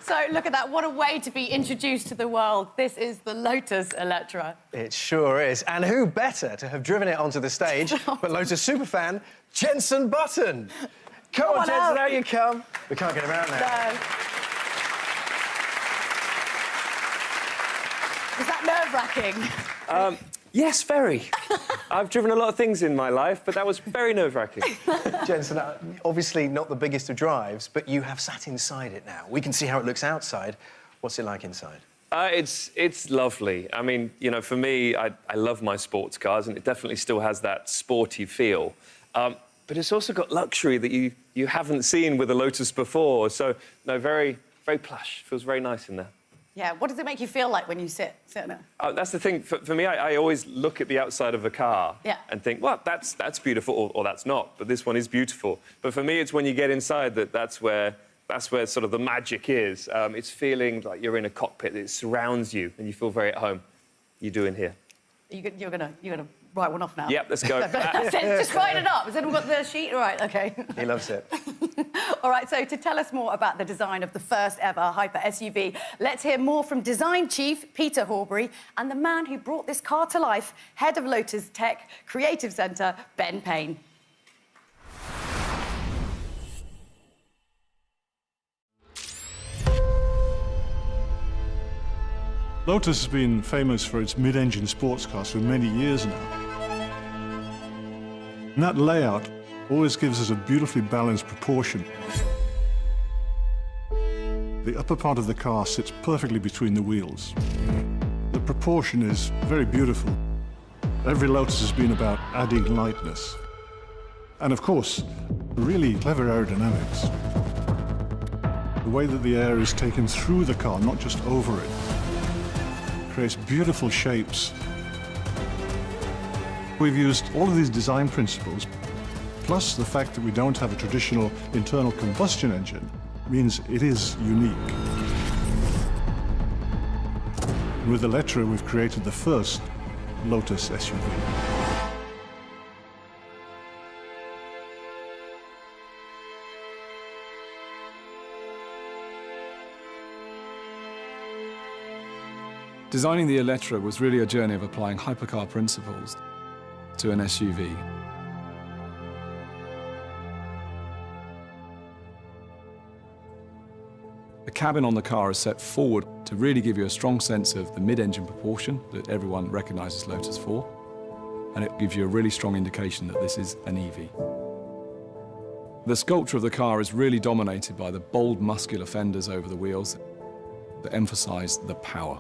So, look at that. What a way to be introduced to the world. This is the Lotus Eletre. It sure is. And who better to have driven it onto the stage but Lotus superfan, Jensen Button. Come on, Jensen, out you come. We can't get him out now. No. Was that nerve-wracking? Yes, very. I've driven a lot of things in my life, but that was very nerve-wracking. Jensen, obviously not the biggest of drives, but you have sat inside it now. We can see how it looks outside. What's it like inside? It's lovely. I mean, you know, for me, I love my sports cars, and it definitely still has that sporty feel. But it's also got luxury that you haven't seen with a Lotus before. So, no, very, very plush. Feels very nice in there. Yeah, what does it make you feel like when you sit in it? That's the thing. For me, I always look at the outside of a car and think, well, that's beautiful, or that's not, but this one is beautiful. But for me, it's when you get inside that's where sort of the magic is. It's feeling like you're in a cockpit. It surrounds you, and you feel very at home. You do in here. You're gonna write one off now. Yep, let's go. Just write it up. Has anyone got the sheet? All right, OK. He loves it. All right, so to tell us more about the design of the first ever hyper SUV, let's hear more from design chief Peter Horbury and the man who brought this car to life, head of Lotus Tech Creative Centre, Ben Payne. Lotus has been famous for its mid-engine sports cars for many years now. And that layout always gives us a beautifully balanced proportion. The upper part of the car sits perfectly between the wheels. The proportion is very beautiful. Every Lotus has been about adding lightness. And of course, really clever aerodynamics. The way that the air is taken through the car, not just over it, creates beautiful shapes. We've used all of these design principles, plus the fact that we don't have a traditional internal combustion engine, means it is unique. With Eletre, we've created the first Lotus SUV. Designing the Eletre was really a journey of applying hypercar principles to an SUV. The cabin on the car is set forward to really give you a strong sense of the mid-engine proportion that everyone recognises Lotus for, and it gives you a really strong indication that this is an EV. The sculpture of the car is really dominated by the bold, muscular fenders over the wheels that emphasise the power.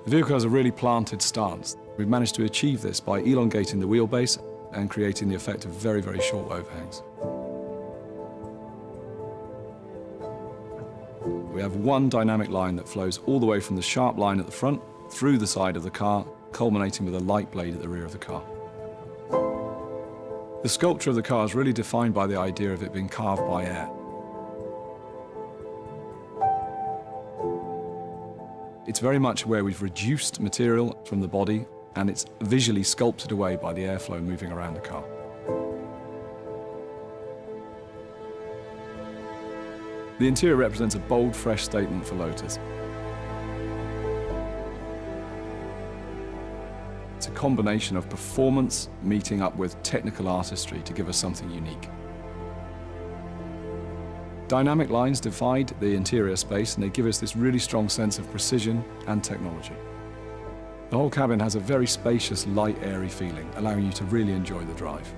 The vehicle has a really planted stance. We've managed to achieve this by elongating the wheelbase and creating the effect of very, very short overhangs. We have one dynamic line that flows all the way from the sharp line at the front through the side of the car, culminating with a light blade at the rear of the car. The sculpture of the car is really defined by the idea of it being carved by air. It's very much where we've reduced material from the body, and it's visually sculpted away by the airflow moving around the car. The interior represents a bold, fresh statement for Lotus. It's a combination of performance meeting up with technical artistry to give us something unique. Dynamic lines divide the interior space, and they give us this really strong sense of precision and technology. The whole cabin has a very spacious, light, airy feeling, allowing you to really enjoy the drive.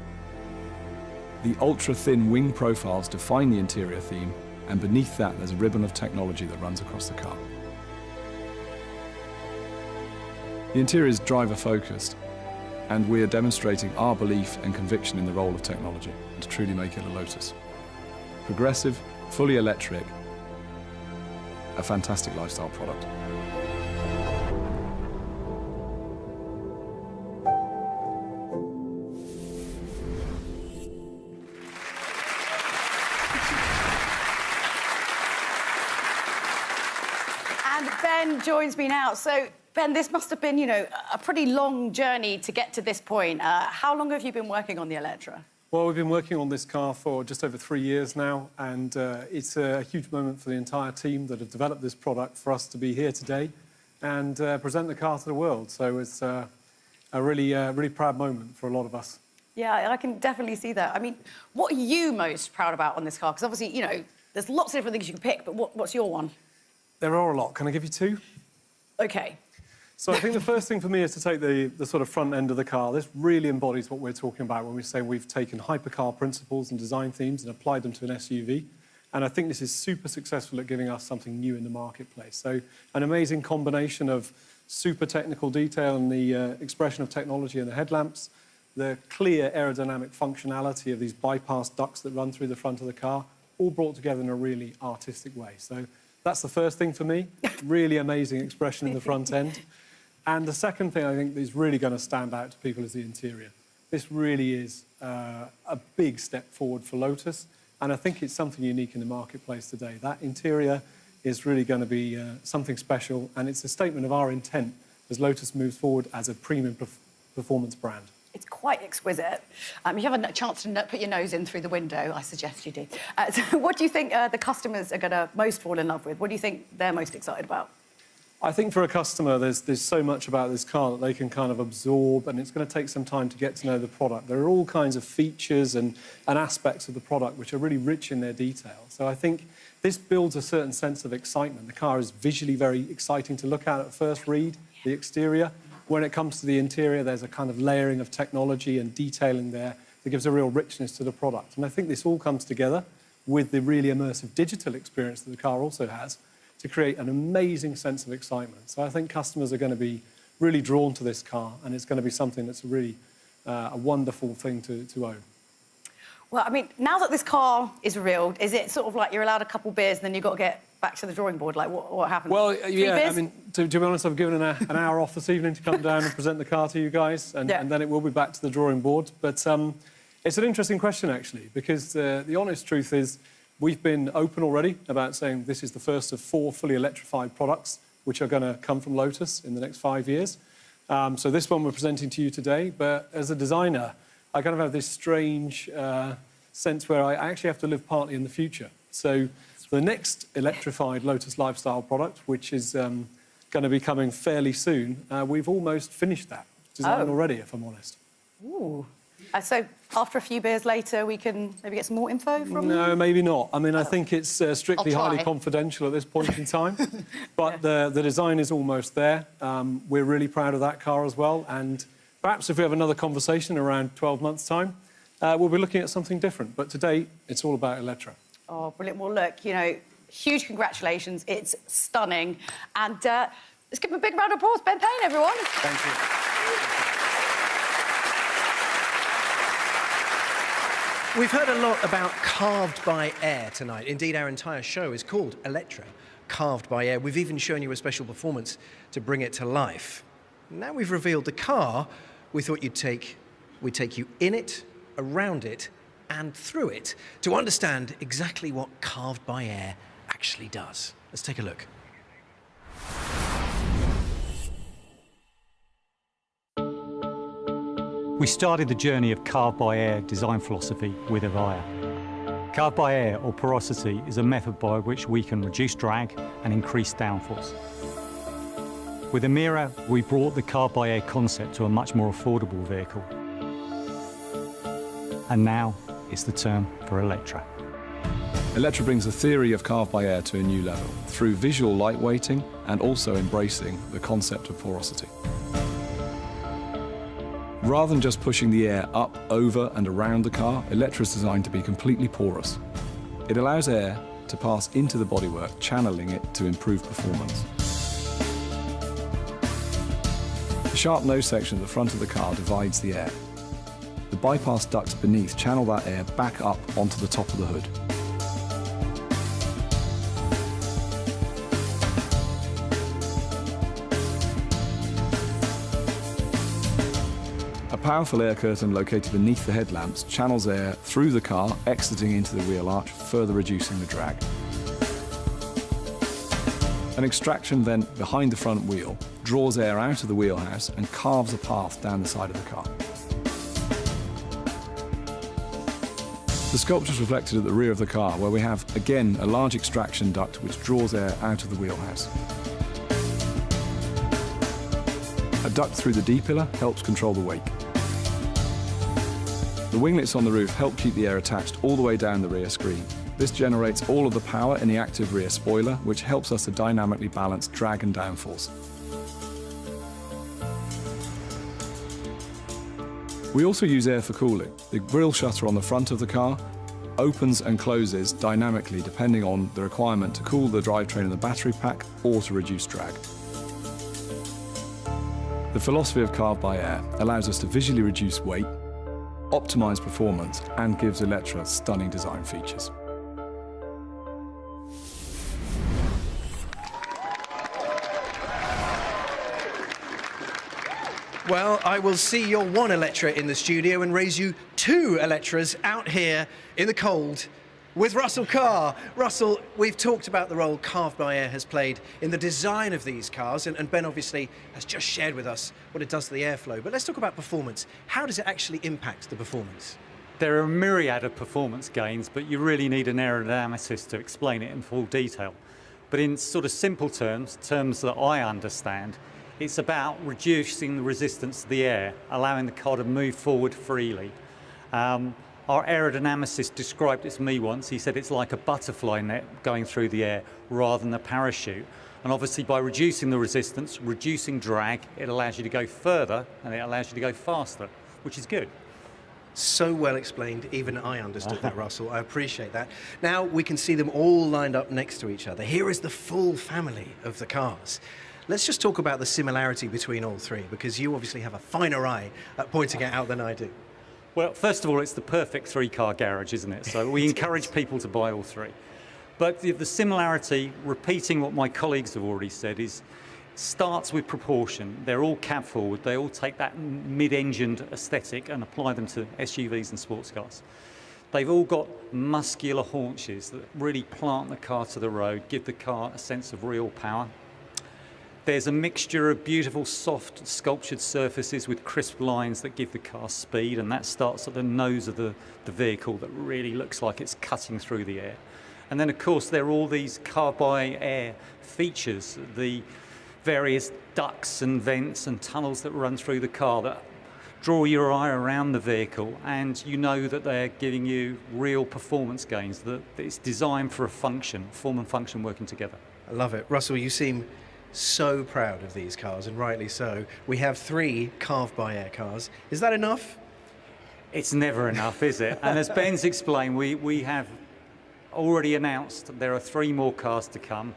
The ultra-thin wing profiles define the interior theme, and beneath that there's a ribbon of technology that runs across the car. The interior is driver-focused, and we are demonstrating our belief and conviction in the role of technology to truly make it a Lotus. Progressive, fully electric, a fantastic lifestyle product. And Ben joins me now. So, Ben, this must have been, you know, a pretty long journey to get to this point. How long have you been working on the Eletre? Well, we've been working on this car for just over 3 years now, and it's a huge moment for the entire team that have developed this product for us to be here today and present the car to the world. So it's a really proud moment for a lot of us. Yeah, I can definitely see that. I mean, what are you most proud about on this car? Because obviously, you know, there's lots of different things you can pick, but what's your one? There are a lot. Can I give you two? OK. So I think the first thing for me is to take the sort of front end of the car. This really embodies what we're talking about when we say we've taken hypercar principles and design themes and applied them to an SUV. And I think this is super successful at giving us something new in the marketplace. So an amazing combination of super technical detail and the expression of technology in the headlamps, the clear aerodynamic functionality of these bypass ducts that run through the front of the car, all brought together in a really artistic way. So that's the first thing for me. Really amazing expression in the front end. And the second thing I think is really going to stand out to people is the interior. This really is a big step forward for Lotus, and I think it's something unique in the marketplace today. That interior is really going to be something special, and it's a statement of our intent as Lotus moves forward as a premium performance brand. It's quite exquisite. If you have a chance to put your nose in through the window, I suggest you do. So what do you think the customers are going to most fall in love with? What do you think they're most excited about? I think for a customer, there's so much about this car that they can kind of absorb, and it's going to take some time to get to know the product. There are all kinds of features and aspects of the product which are really rich in their detail. So I think this builds a certain sense of excitement. The car is visually very exciting to look at first read, the exterior. When it comes to the interior, there's a kind of layering of technology and detailing there that gives a real richness to the product. And I think this all comes together with the really immersive digital experience that the car also has to create an amazing sense of excitement. So I think customers are going to be really drawn to this car, and it's going to be something that's really a wonderful thing to own. Well, I mean, now that this car is revealed, is it sort of like you're allowed a couple beers and then you've got to get back to the drawing board? Like, what happens? Well, yeah, I mean, to be honest, I've given an hour off this evening to come down and present the car to you guys, and then it will be back to the drawing board. But it's an interesting question, actually, because the honest truth is we've been open already about saying this is the first of 4 fully electrified products which are going to come from Lotus in the next 5 years. So this one we're presenting to you today, but as a designer, I kind of have this strange sense where I actually have to live partly in the future. So the next electrified Lotus Lifestyle product, which is going to be coming fairly soon, we've almost finished that design already, if I'm honest. Ooh. So after a few beers later, we can maybe get some more info from you? No, maybe not. I mean, I think it's strictly highly confidential at this point in time. But the design is almost there. We're really proud of that car as well. And perhaps if we have another conversation around 12 months' time, we'll be looking at something different. But today, it's all about Eletre. Oh, brilliant. Well, look, you know, huge congratulations. It's stunning. And let's give him a big round of applause. Ben Payne, everyone. Thank you. We've heard a lot about carved by air tonight. Indeed, our entire show is called Eletre, carved by air. We've even shown you a special performance to bring it to life. Now we've revealed the car, we thought we'd take you in it, around it, and through it to understand exactly what carved by air actually does. Let's take a look. We started the journey of carved by air design philosophy with Evija. Carved by air, or porosity, is a method by which we can reduce drag and increase downforce. With Emira, we brought the carved by air concept to a much more affordable vehicle. And now it's the turn for Eletre. Eletre brings the theory of carved by air to a new level through visual lightweighting and also embracing the concept of porosity. Rather than just pushing the air up, over and around the car, Eletre is designed to be completely porous. It allows air to pass into the bodywork, channeling it to improve performance. The sharp nose section at the front of the car divides the air. The bypass ducts beneath channel that air back up onto the top of the hood. A powerful air curtain located beneath the headlamps channels air through the car, exiting into the wheel arch, further reducing the drag. An extraction vent behind the front wheel draws air out of the wheelhouse and carves a path down the side of the car. The sculpture's reflected at the rear of the car, where we have, again, a large extraction duct which draws air out of the wheelhouse. A duct through the D-pillar helps control the wake. The winglets on the roof help keep the air attached all the way down the rear screen. This generates all of the power in the active rear spoiler, which helps us to dynamically balance drag and downforce. We also use air for cooling. The grille shutter on the front of the car opens and closes dynamically depending on the requirement to cool the drivetrain and the battery pack or to reduce drag. The philosophy of carved by air allows us to visually reduce weight, optimize performance, and gives Eletre stunning design features. Well, I will see your one Eletre in the studio and raise you two Eletras out here in the cold with Russell Carr. Russell, we've talked about the role Carved by Air has played in the design of these cars, and Ben obviously has just shared with us what it does to the airflow. But let's talk about performance. How does it actually impact the performance? There are a myriad of performance gains, but you really need an aerodynamicist to explain it in full detail. But in sort of simple terms, terms that I understand, it's about reducing the resistance to the air, allowing the car to move forward freely. Our aerodynamicist described it to me once. He said it's like a butterfly net going through the air rather than a parachute. And obviously by reducing the resistance, reducing drag, it allows you to go further and it allows you to go faster, which is good. So well explained, even I understood that, Russell. I appreciate that. Now we can see them all lined up next to each other. Here is the full family of the cars. Let's just talk about the similarity between all three, because you obviously have a finer eye at pointing it out than I do. Well, first of all, it's the perfect three-car garage, isn't it? So we encourage people to buy all three. But the similarity, repeating what my colleagues have already said, is starts with proportion. They're all cab forward. They all take that mid-engined aesthetic and apply them to SUVs and sports cars. They've all got muscular haunches that really plant the car to the road, give the car a sense of real power. There's a mixture of beautiful, soft, sculptured surfaces with crisp lines that give the car speed, and that starts at the nose of the vehicle that really looks like it's cutting through the air. And then, of course, there are all these carved-by-air features, the various ducts and vents and tunnels that run through the car that draw your eye around the vehicle, and you know that they're giving you real performance gains, that it's designed for a function, form and function working together. I love it. Russell, you seem so proud of these cars, and rightly so. We have 3 carved-by-air cars. Is that enough? It's never enough, is it? And as Ben's explained, we have already announced there are 3 more cars to come.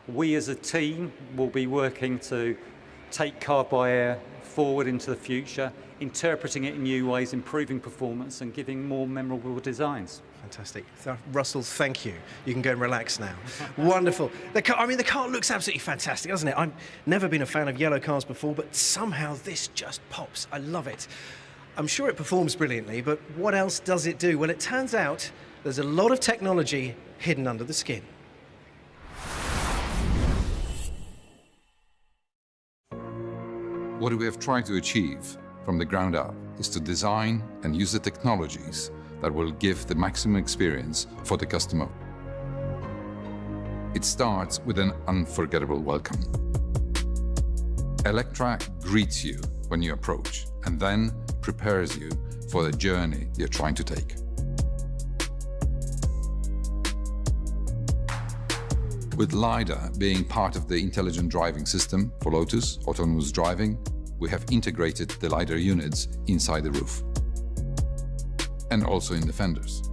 We as a team will be working to take carved-by-air forward into the future, interpreting it in new ways, improving performance and giving more memorable designs. Fantastic. Russell, thank you. You can go and relax now. Wonderful. The car looks absolutely fantastic, doesn't it? I've never been a fan of yellow cars before, but somehow this just pops. I love it. I'm sure it performs brilliantly, but what else does it do? Well, it turns out there's a lot of technology hidden under the skin. What we have tried to achieve from the ground up is to design and use the technologies that will give the maximum experience for the customer. It starts with an unforgettable welcome. Eletre greets you when you approach and then prepares you for the journey you're trying to take. With LiDAR being part of the intelligent driving system for Lotus autonomous driving, we have integrated the LiDAR units inside the roof and also in the fenders.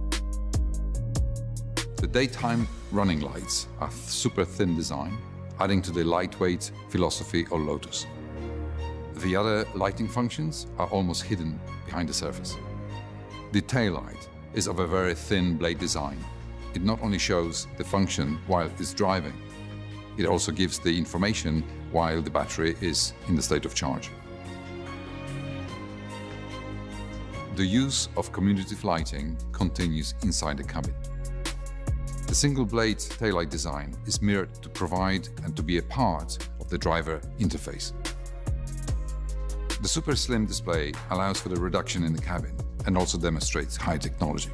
The daytime running lights are super thin design, adding to the lightweight philosophy of Lotus. The other lighting functions are almost hidden behind the surface. The taillight is of a very thin blade design. It not only shows the function while it's driving, it also gives the information while the battery is in the state of charge. The use of commutative lighting continues inside the cabin. The single-blade taillight design is mirrored to provide and to be a part of the driver interface. The super slim display allows for the reduction in the cabin and also demonstrates high technology.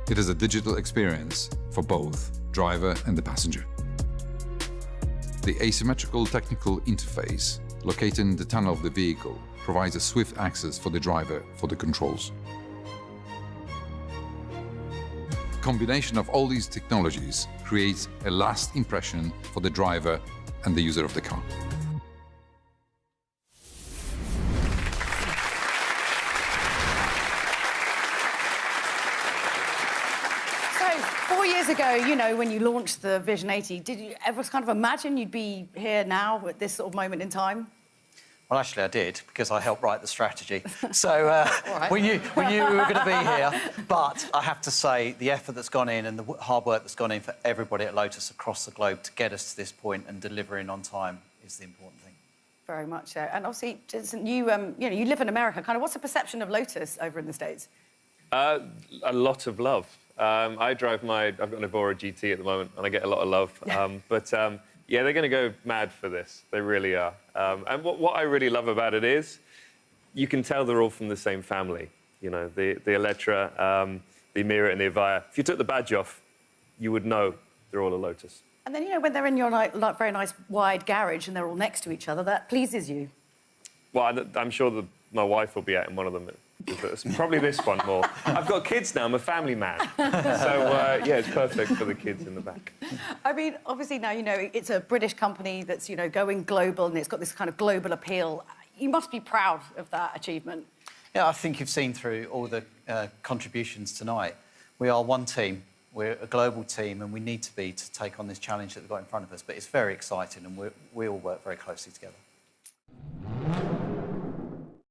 It is a digital experience for both driver and the passenger. The asymmetrical technical interface located in the tunnel of the vehicle provides a swift access for the driver for the controls. The combination of all these technologies creates a last impression for the driver and the user of the car. So, 4 years ago, you know, when you launched the Vision 80, did you ever kind of imagine you'd be here now at this sort of moment in time? Well, actually, I did, because I helped write the strategy. So right. we knew we were going to be here. But I have to say, the effort that's gone in and the hard work that's gone in for everybody at Lotus across the globe to get us to this point and delivering on time is the important thing. Very much so. And obviously, Jensen, you know, you live in America. Kind of, what's the perception of Lotus over in the States? A lot of love. I've got an Evora GT at the moment, and I get a lot of love. Yeah, they're going to go mad for this. They really are. And what I really love about it is you can tell they're all from the same family. You know, the Eletre, the Emira and the Evija. If you took the badge off, you would know they're all a Lotus. And then, you know, when they're in your very nice wide garage and they're all next to each other, that pleases you. Well, I'm sure that my wife will be out in one of them. It's probably this one more. I've got kids now, I'm a family man. So, yeah, it's perfect for the kids in the back. I mean, obviously now, you know, it's a British company that's, you know, going global and it's got this kind of global appeal. You must be proud of that achievement. Yeah, I think you've seen through all the contributions tonight. We are one team. We're a global team and we need to be to take on this challenge that we've got in front of us. But it's very exciting and we all work very closely together.